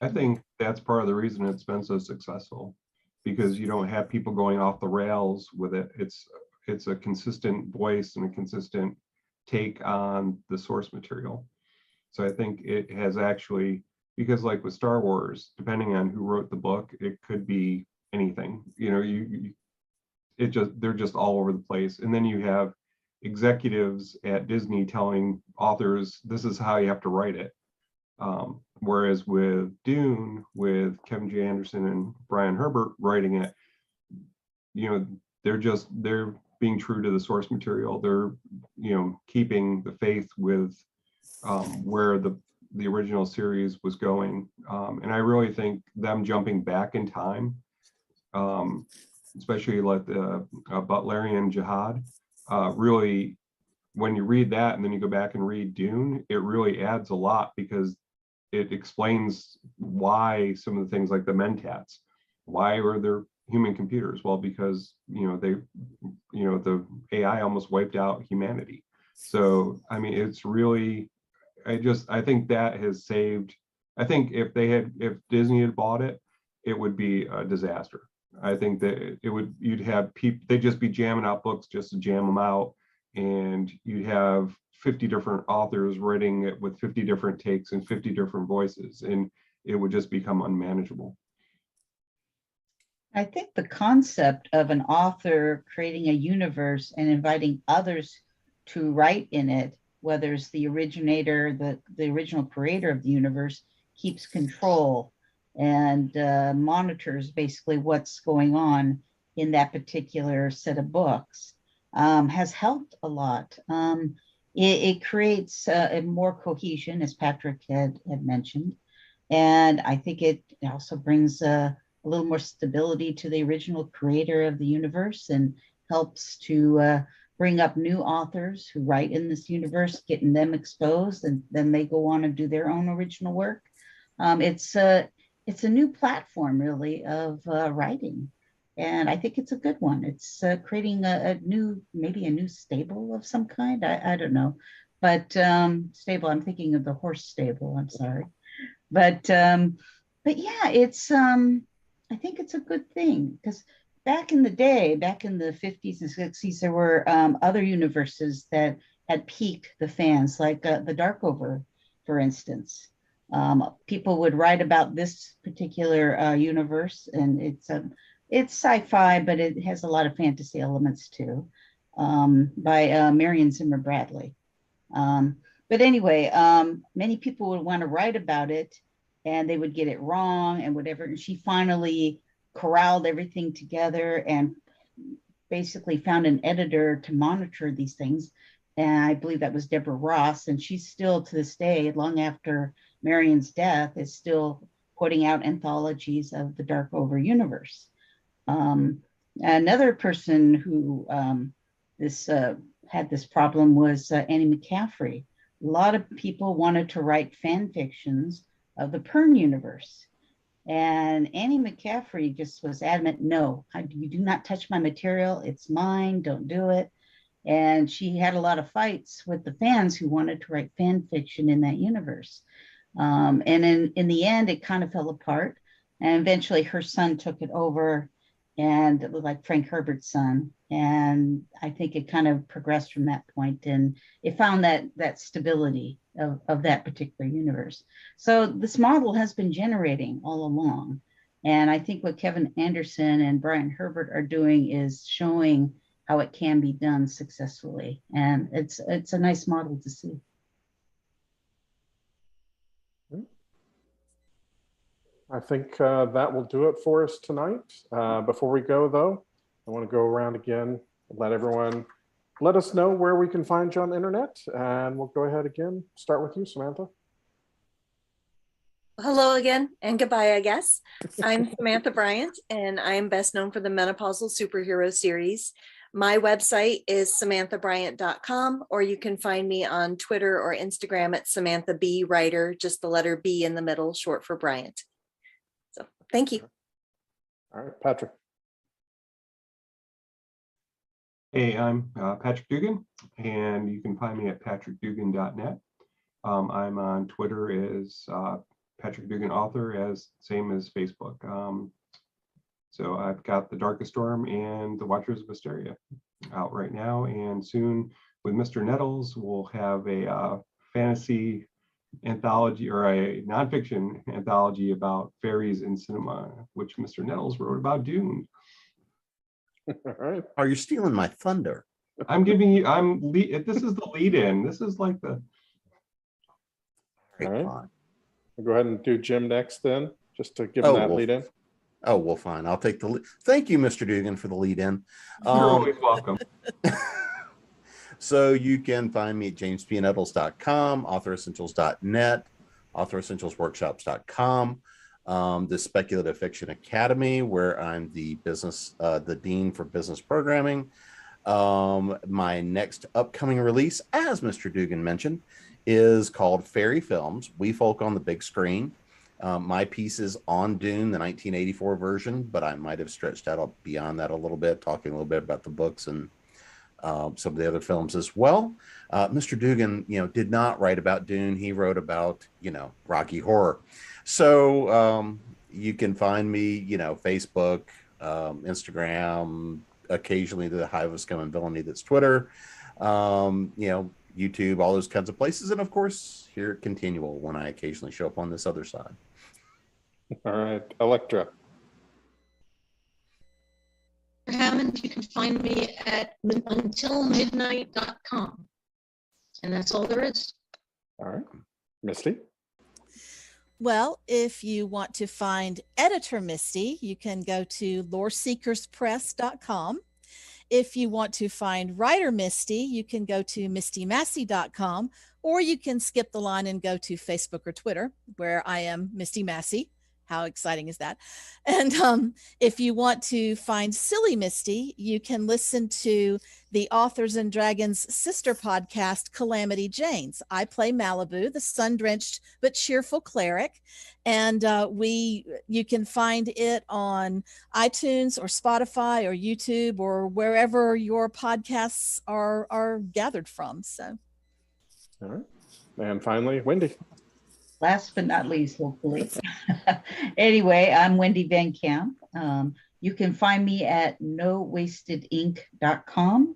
Speaker 3: I think that's part of the reason it's been so successful, because you don't have people going off the rails with it. It's a consistent voice and a consistent take on the source material. So I think it has actually, because like with Star Wars, depending on who wrote the book, it could be anything. They're just all over the place. And then you have executives at Disney telling authors, this is how you have to write it. Whereas with Dune, with Kevin J. Anderson and Brian Herbert writing it, they're being true to the source material. They're, keeping the faith with where the original series was going. And I really think them jumping back in time, especially like the Butlerian Jihad, really, when you read that and then you go back and read Dune, it really adds a lot, because it explains why some of the things like the Mentats, why were there human computers? Well, because the AI almost wiped out humanity. So I mean, it's really, I think that has saved. I think if Disney had bought it, it would be a disaster. I think that you'd have people, they'd just be jamming out books just to jam them out, and you'd have 50 different authors writing it with 50 different takes and 50 different voices, and it would just become unmanageable.
Speaker 7: I think the concept of an author creating a universe and inviting others to write in it, whether it's the originator, the original creator of the universe, keeps control and monitors basically what's going on in that particular set of books, has helped a lot. It creates a more cohesion, as Patrick had mentioned. And I think it also brings a little more stability to the original creator of the universe, and helps to bring up new authors who write in this universe, getting them exposed, and then they go on and do their own original work. It's a new platform, really, of writing. And I think it's a good one. It's creating maybe a new stable of some kind. I don't know, but stable. I'm thinking of the horse stable. I'm sorry, but yeah, it's. I think it's a good thing, because back in the day, back in the 50s and 60s, there were other universes that had piqued the fans, like the Darkover, for instance. People would write about this particular universe, and it's sci-fi, but it has a lot of fantasy elements too, by Marion Zimmer Bradley. But anyway, many people would want to write about it, and they would get it wrong and whatever. And she finally corralled everything together and basically found an editor to monitor these things. And I believe that was Deborah Ross. And she's still, to this day, long after Marion's death, is still putting out anthologies of the Darkover universe. Another person who this had this problem was Annie Mccaffrey. A lot of people wanted to write fan fictions of the Pern universe. And Annie Mccaffrey just was adamant, no, you do not touch my material. It's mine. Don't do it. And she had a lot of fights with the fans who wanted to write fan fiction in that universe. And in the end, it kind of fell apart. And eventually her son took it over, and it was like Frank Herbert's son. And I think it kind of progressed from that point, and it found that stability of that particular universe. So this model has been generating all along. And I think what Kevin Anderson and Brian Herbert are doing is showing how it can be done successfully. And it's a nice model to see.
Speaker 1: I think that will do it for us tonight. Before we go, though, I want to go around again, let everyone let us know where we can find you on the internet, and we'll go ahead again. Start with you, Samantha.
Speaker 2: Hello again and goodbye, I guess. I'm Samantha Bryant, and I am best known for the menopausal superhero series. My website is samanthabryant.com, or you can find me on Twitter or Instagram at Samantha B Writer, just the letter B in the middle, short for Bryant. So thank you.
Speaker 1: All right, Patrick.
Speaker 3: Hey, I'm Patrick Dugan, and you can find me at patrickdugan.net. I'm on Twitter as Patrick Dugan Author, as same as Facebook. So I've got The Darkest Storm and The Watchers of Hysteria out right now, and soon with Mr. Nettles, we'll have a fantasy anthology or a nonfiction anthology about fairies in cinema, which Mr. Nettles wrote about Dune.
Speaker 1: All right.
Speaker 6: Are you stealing my thunder?
Speaker 3: I'm giving you, this is the lead in. This is like the.
Speaker 1: All right. We'll go ahead and do Jim next then, just to give him that lead in.
Speaker 6: Oh, well, fine. I'll take the lead. Thank you, Mr. Dugan, for the lead in.
Speaker 3: You're always welcome.
Speaker 6: So you can find me at jamespnettles.com, authoressentials.net, authoressentialsworkshops.com, the Speculative Fiction Academy, where I'm the dean for business programming. My next upcoming release, as Mr. Dugan mentioned, is called Fairy Films, We Folk on the Big Screen. My piece is on Dune, the 1984 version, but I might have stretched out beyond that a little bit, talking a little bit about the books and some of the other films as well. Mr. Dugan, did not write about Dune. He wrote about, Rocky Horror. So you can find me, Facebook, Instagram, occasionally the Hive of Scum and Villainy, that's Twitter, YouTube, all those kinds of places. And of course, here at ConTinual, when I occasionally show up on this other side.
Speaker 1: All right, Elektra.
Speaker 4: Hammond, you can find me at untilmidnight.com. And that's all there is.
Speaker 1: All right. Misty?
Speaker 5: Well, if you want to find editor Misty, you can go to loreseekerspress.com. If you want to find writer Misty, you can go to mistymassey.com, or you can skip the line and go to Facebook or Twitter, where I am Misty Massey. How exciting is that? And if you want to find Silly Misty, you can listen to the Authors and Dragons sister podcast, Calamity Janes. I play Malibu, the sun-drenched but cheerful cleric. And you can find it on iTunes or Spotify or YouTube or wherever your podcasts are gathered from. So,
Speaker 1: all right. And finally, Wendy.
Speaker 7: Last but not least, hopefully. Anyway, I'm Wendy Van Camp. You can find me at nowastedink.com.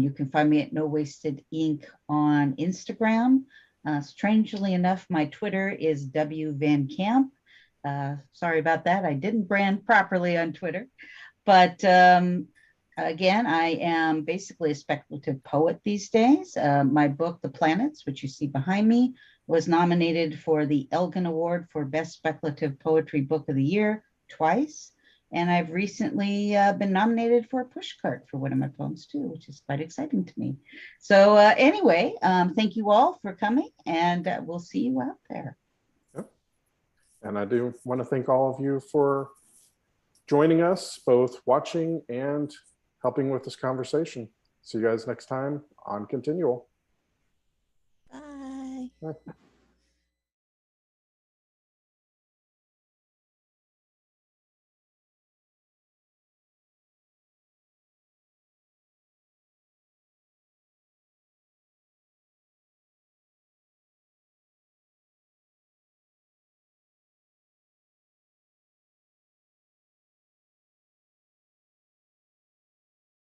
Speaker 7: You can find me at No Wasted Ink on Instagram. Strangely enough, my Twitter is W Van Camp. Sorry about that. I didn't brand properly on Twitter. But again, I am basically a speculative poet these days. My book, The Planets, which you see behind me, was nominated for the Elgin Award for Best Speculative Poetry Book of the Year twice. And I've recently been nominated for a pushcart for one of my poems too, which is quite exciting to me. So anyway, thank you all for coming, and we'll see you out there.
Speaker 1: Yep. And I do want to thank all of you for joining us, both watching and helping with this conversation. See you guys next time on ConTinual.
Speaker 5: Bye.
Speaker 1: Bye.